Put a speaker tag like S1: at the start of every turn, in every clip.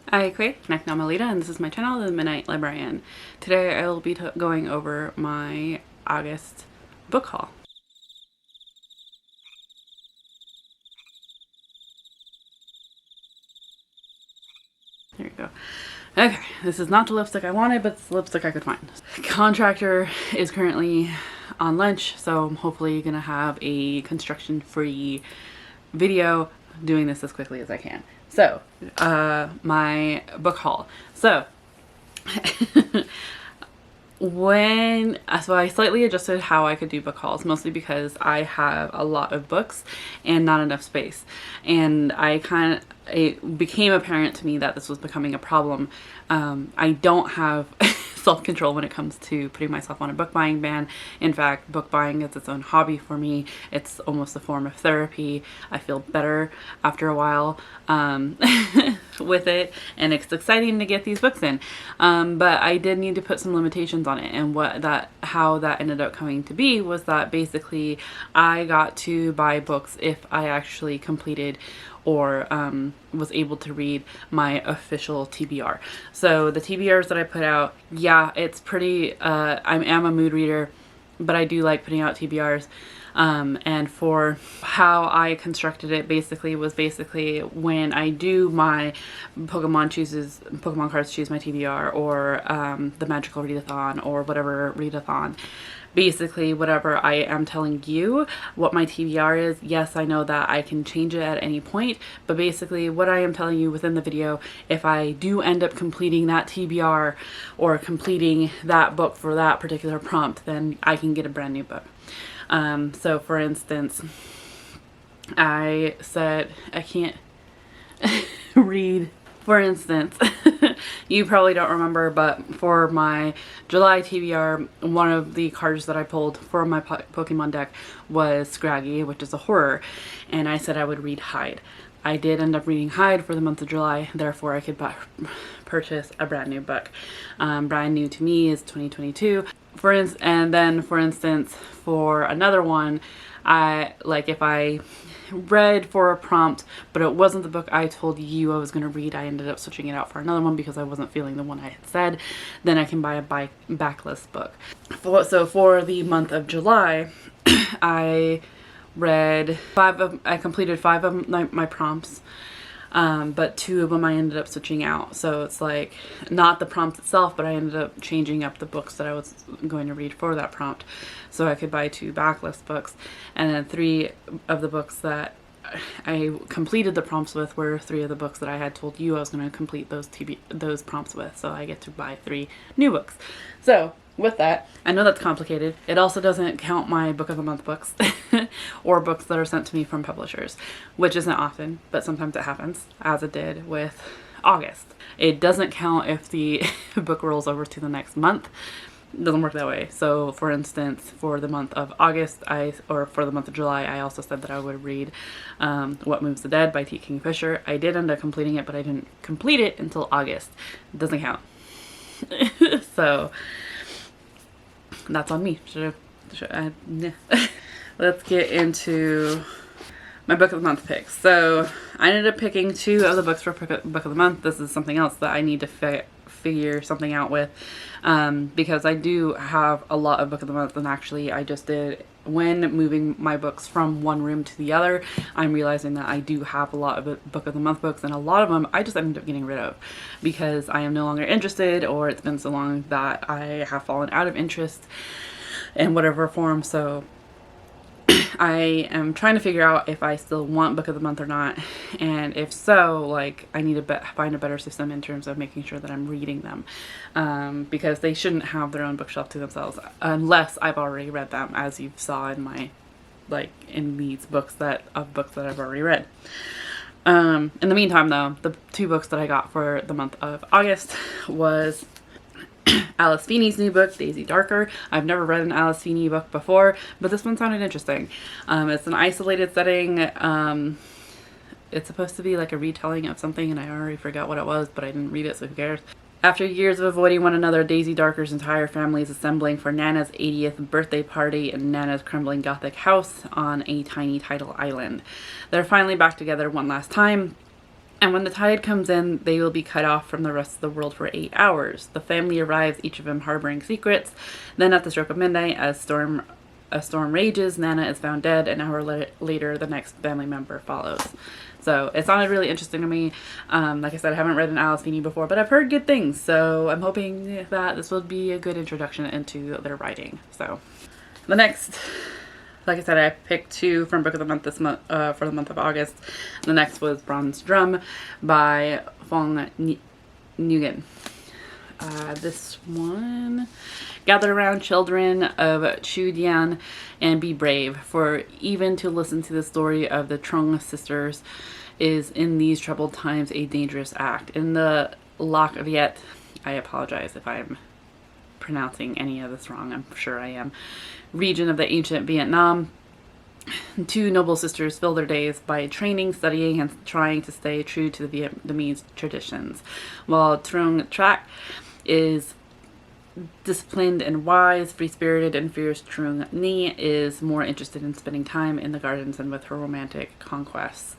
S1: Hi, I'm Alita, and this is my channel, The Midnight Librarian. Today I will be going over my August book haul. There you go. Okay, this is not the lipstick I wanted, but it's the lipstick I could find. Contractor is currently on lunch, so I'm hopefully gonna have a construction-free video doing this as quickly as I can. So, my book haul. So, so I slightly adjusted how I could do book hauls, mostly because I have a lot of books and not enough space. And it became apparent to me that this was becoming a problem. I don't have self-control when it comes to putting myself on a book buying ban. In fact, book buying is its own hobby for me. It's almost a form of therapy. I feel better after a while with it, and it's exciting to get these books in. But I did need to put some limitations on it, and how that ended up coming to be was that basically I got to buy books if I actually completed or was able to read my official TBR. So the TBRs that I put out, yeah, it's pretty, I am a mood reader, but I do like putting out TBRs. And for how I constructed it was basically when I do my Pokemon cards choose my TBR, or the magical readathon, or whatever readathon. Basically, whatever I am telling you what my TBR is, yes, I know that I can change it at any point, but basically what I am telling you within the video, if I do end up completing that TBR or completing that book for that particular prompt, then I can get a brand new book. So for instance, I said I can't read. For instance, you probably don't remember, but for my July TBR, one of the cards that I pulled for my Pokemon deck was Scraggy, which is a horror, and I said I would read Hyde. I did end up reading Hyde for the month of July, therefore I could purchase a brand new book. Brand new to me is 2022. And then for instance, for another one, if I read for a prompt, but it wasn't the book I told you I was going to read, I ended up switching it out for another one because I wasn't feeling the one I had said, then I can buy a backlist book. So for the month of July, I completed 5 of my prompts. But 2 of them I ended up switching out. So it's like, not the prompt itself, but I ended up changing up the books that I was going to read for that prompt. So I could buy 2 backlist books. And then 3 of the books that I completed the prompts with were 3 of the books that I had told you I was going to complete those prompts with. So I get to buy 3 new books. So with that, I know that's complicated. It also doesn't count my book of the month books or books that are sent to me from publishers, which isn't often, but sometimes it happens, as it did with August. It doesn't count if the book rolls over to the next month. It doesn't work that way. So for instance, for the month of August, or for the month of July, I also said that I would read What Moves the Dead by T. Kingfisher. I did end up completing it, but I didn't complete it until August. It doesn't count. So that's on me. Let's get into my book of the month picks. So I ended up picking 2 of the books for book of the month. This is something else that I need to figure something out with, because I do have a lot of book of the month, and actually I just did, when moving my books from one room to the other, I'm realizing that I do have a lot of book of the month books, and a lot of them I just ended up getting rid of because I am no longer interested, or it's been so long that I have fallen out of interest in whatever form. So I am trying to figure out if I still want book of the month or not, and if so, like, I need to find a better system in terms of making sure that I'm reading them, because they shouldn't have their own bookshelf to themselves unless I've already read them, as you saw in my, in these books that I've already read. In the meantime though, the 2 books that I got for the month of August was Alice Feeney's new book, Daisy Darker. I've never read an Alice Feeney book before, but this one sounded interesting. It's an isolated setting. It's supposed to be like a retelling of something, and I already forgot what it was, but I didn't read it, so who cares? After years of avoiding one another, Daisy Darker's entire family is assembling for Nana's 80th birthday party in Nana's crumbling Gothic house on a tiny tidal island. They're finally back together one last time, And when the tide comes in, they will be cut off from the rest of the world for 8 hours. The family arrives, each of them harboring secrets. Then at the stroke of midnight, a storm rages, Nana is found dead. An hour later, the next family member follows. So it sounded really interesting to me. Like I said, I haven't read an Alice Feeney before, but I've heard good things. So I'm hoping that this will be a good introduction into their writing. So the next, like I said, I picked 2 from Book of the Month this month for the month of August. The next was Bronze Drum by Fong Nguyen. This one, gather around, children of Chudian, and be brave, for even to listen to the story of the Trung sisters is in these troubled times a dangerous act. In the Lac Viet, I apologize if I'm pronouncing any of this wrong, I'm sure I am, region of the ancient Vietnam, 2 noble sisters fill their days by training, studying, and trying to stay true to the Vietnamese traditions, while Trung Trac is disciplined and wise, free-spirited and fierce. Trung Ni is more interested in spending time in the gardens and with her romantic conquests.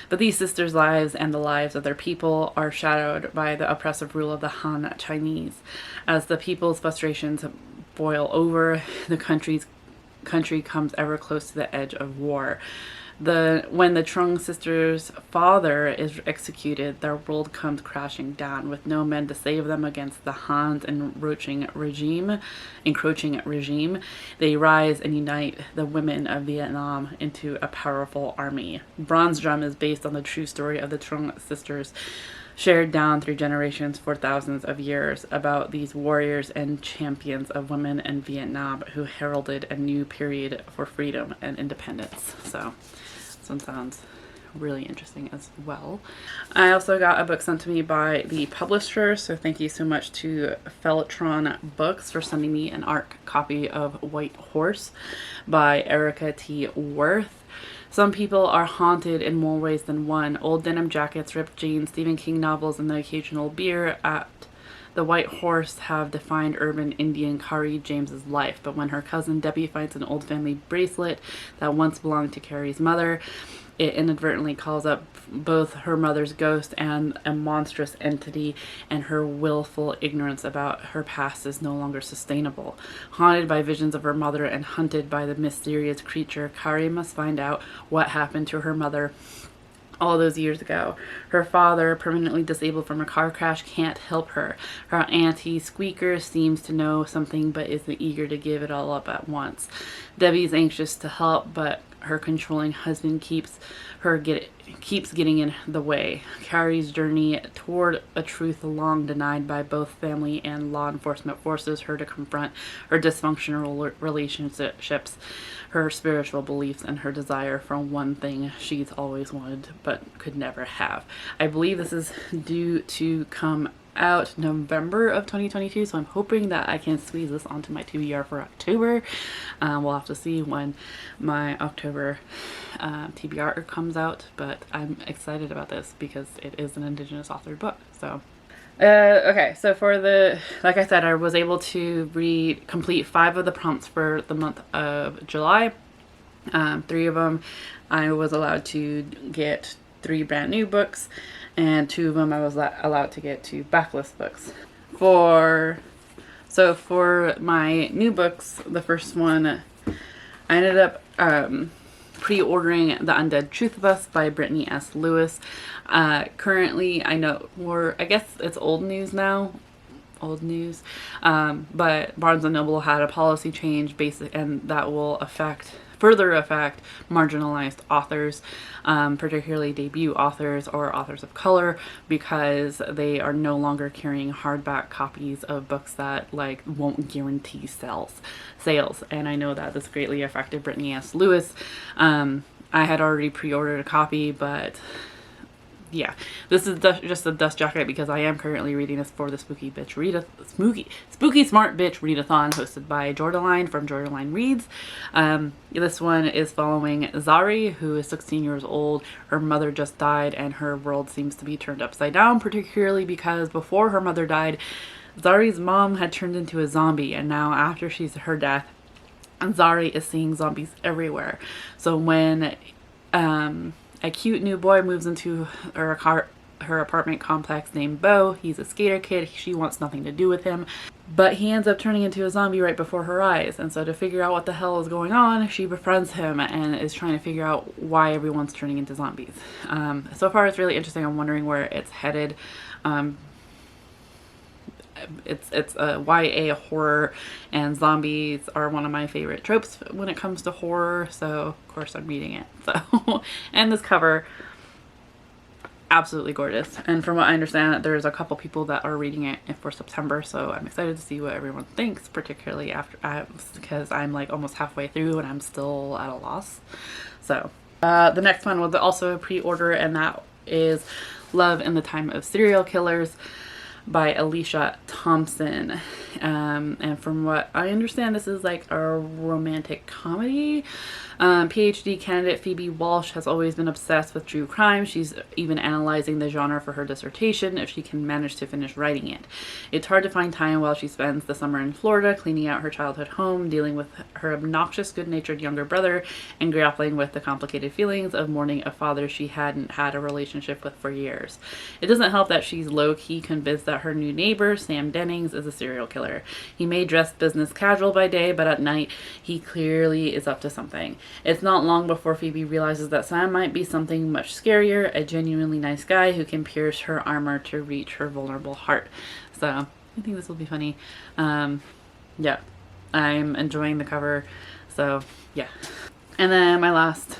S1: But these sisters' lives and the lives of their people are shadowed by the oppressive rule of the Han Chinese. As the people's frustrations boil over, the country comes ever close to the edge of war. When the Trung sisters' father is executed, their world comes crashing down with no men to save them against the Han's encroaching regime. They rise and unite the women of Vietnam into a powerful army. Bronze Drum is based on the true story of the Trung sisters, shared down through generations for thousands of years, about these warriors and champions of women in Vietnam who heralded a new period for freedom and independence. So this one sounds really interesting as well. I also got a book sent to me by the publisher, so thank you so much to Feltron Books for sending me an ARC copy of White Horse by Erica T. Worth. Some people are haunted in more ways than one. Old denim jackets, ripped jeans, Stephen King novels, and the occasional beer at the White Horse have defined urban Indian Kari James's life. But when her cousin Debbie finds an old family bracelet that once belonged to Carrie's mother, it inadvertently calls up both her mother's ghost and a monstrous entity, and her willful ignorance about her past is no longer sustainable. Haunted by visions of her mother and hunted by the mysterious creature, Kari must find out what happened to her mother all those years ago. Her father, permanently disabled from a car crash, can't help her. Her auntie, Squeaker, seems to know something but isn't eager to give it all up at once. Debbie's anxious to help, but her controlling husband keeps getting in the way. Carrie's journey toward a truth long denied by both family and law enforcement forces her to confront her dysfunctional relationships, her spiritual beliefs, and her desire for one thing she's always wanted but could never have. I believe this is due to come out November of 2022, so I'm hoping that I can squeeze this onto my TBR for October. We'll have to see when my October TBR comes out, but I'm excited about this because it is an Indigenous authored book. So okay, so for like I said, I was able to complete 5 of the prompts for the month of July. 3 of them I was allowed to get 3 brand new books, and 2 of them I was allowed to get 2 backlist books. For my new books, the first one, I ended up pre-ordering The Undead Truth of Us by Brittany S. Lewis. Currently, I guess it's old news now, but Barnes & Noble had a policy change and that will further affect marginalized authors, particularly debut authors or authors of color, because they are no longer carrying hardback copies of books that won't guarantee sales. And I know that this greatly affected Brittany S. Lewis. I had already pre-ordered a copy, but yeah, this is just a dust jacket because I am currently reading this for the Spooky Smart Bitch Readathon, hosted by Jordaline from Jordaline Reads. This one is following Zari, who is 16 years old. Her mother just died and her world seems to be turned upside down, particularly because before her mother died, Zari's mom had turned into a zombie, and now after her death, Zari is seeing zombies everywhere. So when a cute new boy moves into her her apartment complex named Bo. He's a skater kid. She wants nothing to do with him. But he ends up turning into a zombie right before her eyes. And so to figure out what the hell is going on, she befriends him and is trying to figure out why everyone's turning into zombies. So far it's really interesting. I'm wondering where it's headed. It's a YA horror, and zombies are one of my favorite tropes when it comes to horror. So of course I'm reading it. So, and this cover, absolutely gorgeous. And from what I understand, there's a couple people that are reading it for September, so I'm excited to see what everyone thinks, particularly after because I'm like almost halfway through and I'm still at a loss. So the next one was also a pre-order, and that is Love in the Time of Serial Killers by Alicia Thompson. And from what I understand, this is like a romantic comedy. PhD candidate Phoebe Walsh has always been obsessed with true crime. She's even analyzing the genre for her dissertation if she can manage to finish writing it. It's hard to find time while she spends the summer in Florida cleaning out her childhood home, dealing with her obnoxious, good-natured younger brother, and grappling with the complicated feelings of mourning a father she hadn't had a relationship with for years. It doesn't help that she's low-key convinced that her new neighbor, Sam Dennings, is a serial killer. He may dress business casual by day, but at night he clearly is up to something. It's not long before Phoebe realizes that Sam might be something much scarier, a genuinely nice guy who can pierce her armor to reach her vulnerable heart. So I think this will be funny. Yeah, I'm enjoying the cover. So yeah. And then my last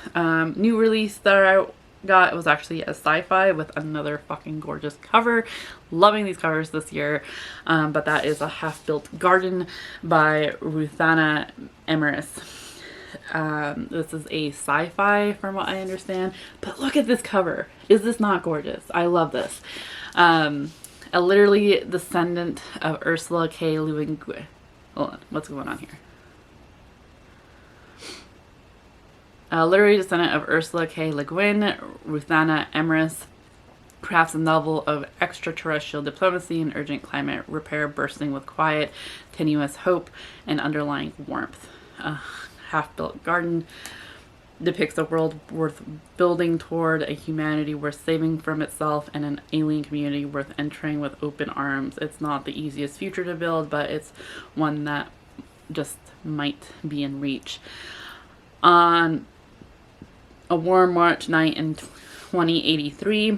S1: new release that I got was actually a sci-fi with another fucking gorgeous cover. Loving these covers this year. But that is a Halfbuilt Garden by Ruthana Emrys. This is a sci-fi from what I understand, but look at this cover. Is this not gorgeous? I love this. A literally descendant of Ursula K. Le Guin. Hold on, what's going on here? A literary descendant of Ursula K. Le Guin, Ruthana Emrys crafts a novel of extraterrestrial diplomacy and urgent climate repair, bursting with quiet, tenuous hope and underlying warmth. Half-Built Garden depicts a world worth building toward, a humanity worth saving from itself, and an alien community worth entering with open arms. It's not the easiest future to build, but it's one that just might be in reach. On a warm March night in 2083,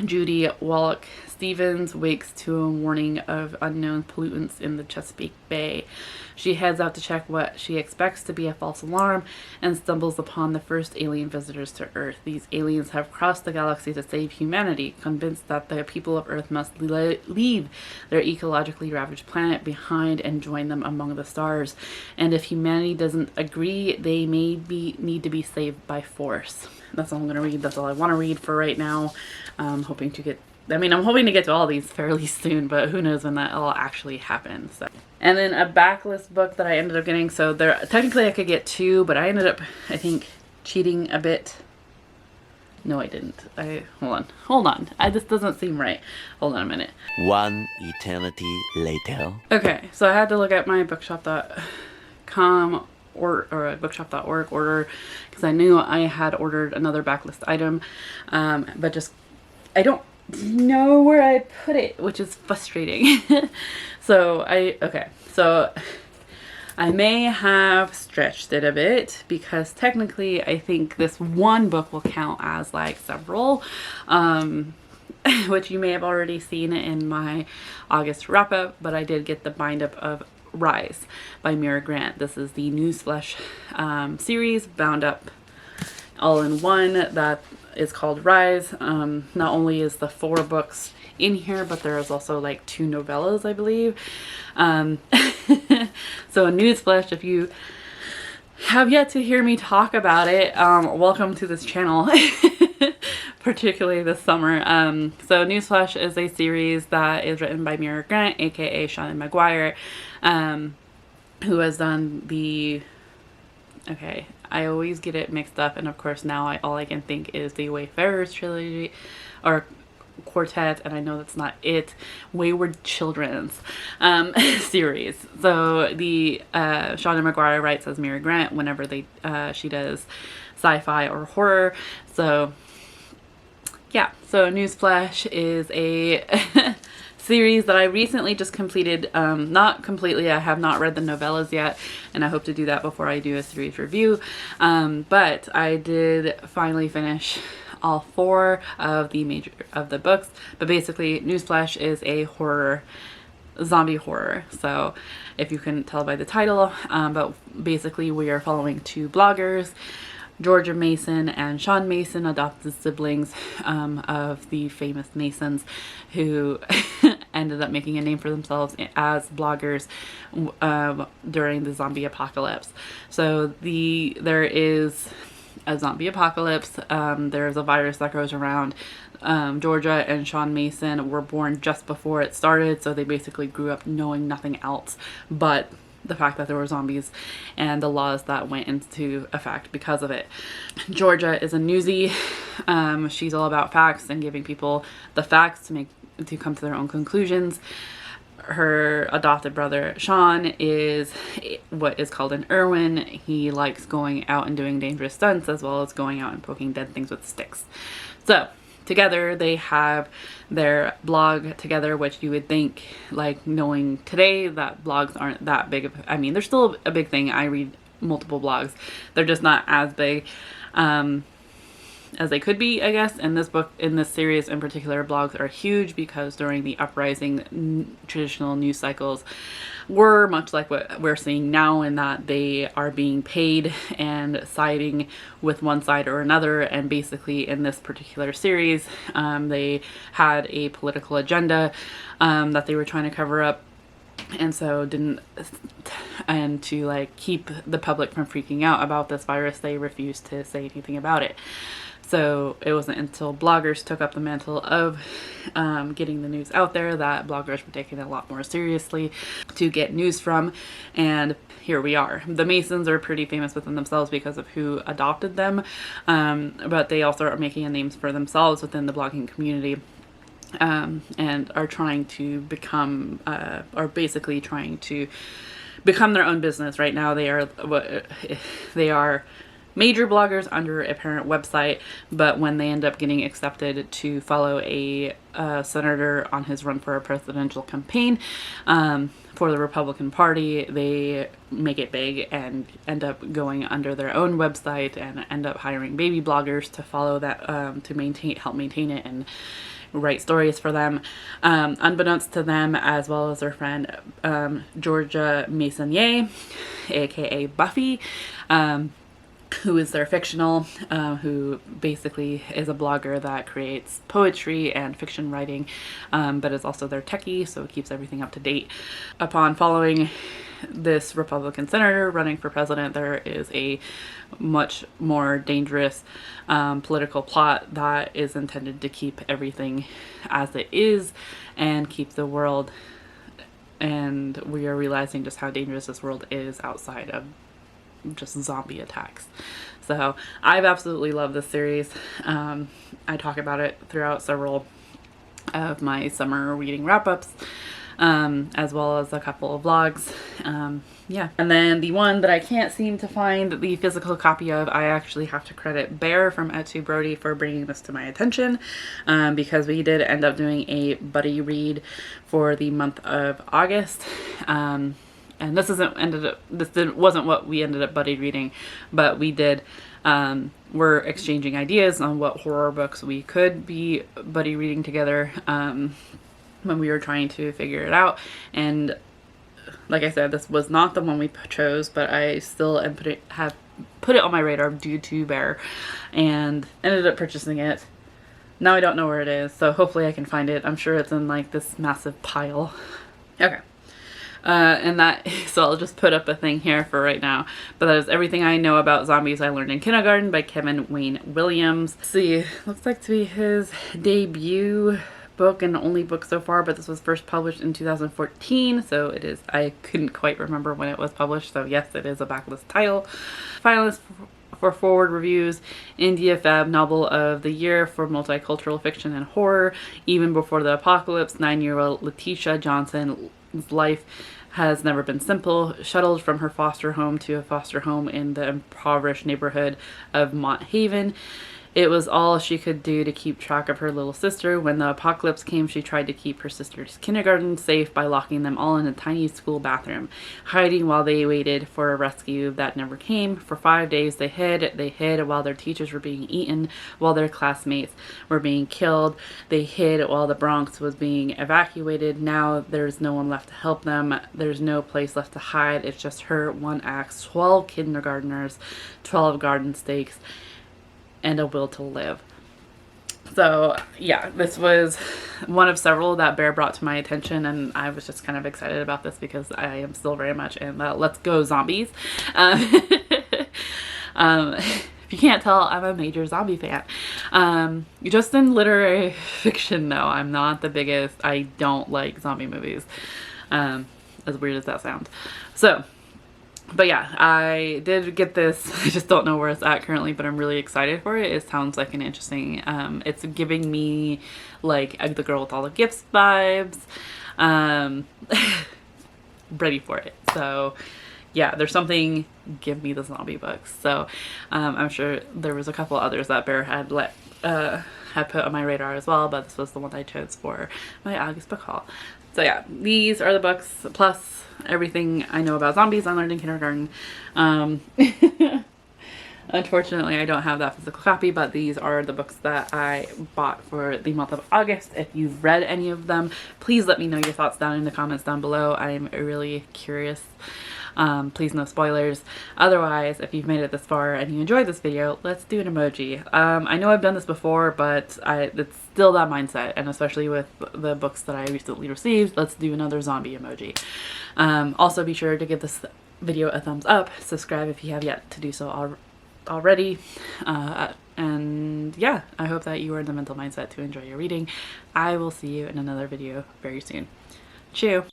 S1: Judy Wallach Stevens wakes to a warning of unknown pollutants in the Chesapeake Bay. She heads out to check what she expects to be a false alarm and stumbles upon the first alien visitors to Earth. These aliens have crossed the galaxy to save humanity, convinced that the people of Earth must leave their ecologically ravaged planet behind and join them among the stars. And if humanity doesn't agree, they may need to be saved by force. That's all I'm going to read. That's all I want to read for right now. I'm hoping to get to all these fairly soon, but who knows when that all actually happens. So. And then a backlist book that I ended up getting. So there, technically I could get two, but I ended up, I think, cheating a bit. No, I didn't. Hold on. This doesn't seem right. Hold on a minute.
S2: One eternity later.
S1: Okay, so I had to look at my bookshop.com or bookshop.org order because I knew I had ordered another backlist item, but just I don't know where I put it, which is frustrating. So I may have stretched it a bit because technically I think this one book will count as like several, which you may have already seen in my August wrap up, but I did get the bind up of Rise by Mira Grant. This is the Newsflesh series bound up all in one that is called Rise. Not only is the 4 books in here, but there is also like 2 novellas, I believe. So Newsflesh, if you have yet to hear me talk about it, welcome to this channel. Particularly this summer. So Newsflesh is a series that is written by Mira Grant, aka Seanan McGuire, who has done the, okay, I always get it mixed up, and of course now all I can think is the Wayfarers trilogy or quartet, and I know that's not it, Wayward Children's series. So the Seanan McGuire writes as Mira Grant whenever she does sci-fi or horror. So Yeah, so Newsflash is a series that I recently just completed. Not completely, I have not read the novellas yet, and I hope to do that before I do a series review. But I did finally finish all 4 of the books. But basically, Newsflash is a zombie horror. So if you can tell by the title, but basically we are following 2 bloggers, Georgia Mason and Sean Mason, adopted siblings of the famous Masons, who ended up making a name for themselves as bloggers during the zombie apocalypse. So there is a zombie apocalypse. There's a virus that goes around. Georgia and Sean Mason were born just before it started, so they basically grew up knowing nothing else but the fact that there were zombies and the laws that went into effect because of it. Georgia is a newsie. She's all about facts and giving people the facts to come to their own conclusions. Her adopted brother Sean is what is called an Irwin. He likes going out and doing dangerous stunts, as well as going out and poking dead things with sticks. So together they have their blog together, which you would think, like, knowing today that blogs aren't that big of, I mean, they're still a big thing. I read multiple blogs. They're just not as big as they could be, I guess. In this series in particular, blogs are huge because during the uprising, traditional news cycles were much like what we're seeing now, in that they are being paid and siding with one side or another. And basically in this particular series, they had a political agenda that they were trying to cover up. And so to like keep the public from freaking out about this virus, they refused to say anything about it. So it wasn't until bloggers took up the mantle of getting the news out there that bloggers were taken a lot more seriously to get news from. And here we are. The Masons are pretty famous within themselves because of who adopted them. But they also are making a name for themselves within the blogging community. And are trying to become, are basically trying to become their own business. Right now they are major bloggers under a parent website, but when they end up getting accepted to follow a senator on his run for a presidential campaign for the Republican Party, they make it big and end up going under their own website and end up hiring baby bloggers to follow that, to help maintain it and write stories for them. Unbeknownst to them, as well as their friend Georgia Mason, aka Buffy, who is their fictional, who basically is a blogger that creates poetry and fiction writing, but is also their techie, so it keeps everything up to date. Upon following this Republican senator running for president, there is a much more dangerous political plot that is intended to keep everything as it is and keep the world, and we are realizing just how dangerous this world is outside of just zombie attacks. So I've absolutely loved this series. I talk about it throughout several of my summer reading wrap-ups, as well as a couple of vlogs. Yeah. And then the one that I can't seem to find the physical copy of, I actually have to credit Bear from Brody for bringing this to my attention, because we did end up doing a buddy read for the month of August. And this wasn't what we ended up buddy reading, but we did, we're exchanging ideas on what horror books we could be buddy reading together, when we were trying to figure it out. And like I said, this was not the one we chose, but I still have put it on my radar due to Bear and ended up purchasing it. Now I don't know where it is, so hopefully I can find it. I'm sure it's in like this massive pile. Okay. So I'll just put up a thing here for right now. But that is Everything I Know About Zombies I Learned in Kindergarten by Kevin Wayne Williams. Let's see, looks like to be his debut book and only book so far, but this was first published in 2014, so it is, I couldn't quite remember when it was published, so yes, it is a backlist title. Finalist for Forward Reviews, India Fab Novel of the Year for Multicultural Fiction and Horror, Even Before the Apocalypse, 9-year-old Letitia Johnson's life has never been simple. Shuttled from her foster home to a foster home in the impoverished neighborhood of Mont Haven, It was all she could do to keep track of her little sister. When the apocalypse came, she tried to keep her sister's kindergarten safe by locking them all in a tiny school bathroom, hiding while they waited for a rescue that never came. For 5 days they hid. They hid while their teachers were being eaten, while their classmates were being killed. They hid while the Bronx was being evacuated. Now there's no one left to help them. There's no place left to hide. It's just her, one axe, 12 kindergartners, 12 garden stakes, and a will to live. So yeah, this was one of several that Bear brought to my attention, and I was just kind of excited about this because I am still very much in the let's go zombies. If you can't tell, I'm a major zombie fan. Just in literary fiction though, I'm not the biggest. I don't like zombie movies, as weird as that sounds. So but yeah, I did get this. I just don't know where it's at currently, but I'm really excited for it. It sounds like an interesting, it's giving me like the girl with all the gifts vibes. Ready for it. So yeah, there's something, give me the zombie books. So I'm sure there was a couple others that Bear had had put on my radar as well, but this was the one I chose for my August book haul. So yeah, these are the books, plus everything I know about zombies I learned in kindergarten. Unfortunately, I don't have that physical copy, but these are the books that I bought for the month of August. If you've read any of them, please let me know your thoughts down in the comments down below. I'm really curious. Please no spoilers. Otherwise, if you've made it this far and you enjoyed this video, let's do an emoji. I know I've done this before, but it's still that mindset, and especially with the books that I recently received, let's do another zombie emoji. Also be sure to give this video a thumbs up, subscribe if you have yet to do so already, and yeah, I hope that you are in the mental mindset to enjoy your reading. I will see you in another video very soon. Chew!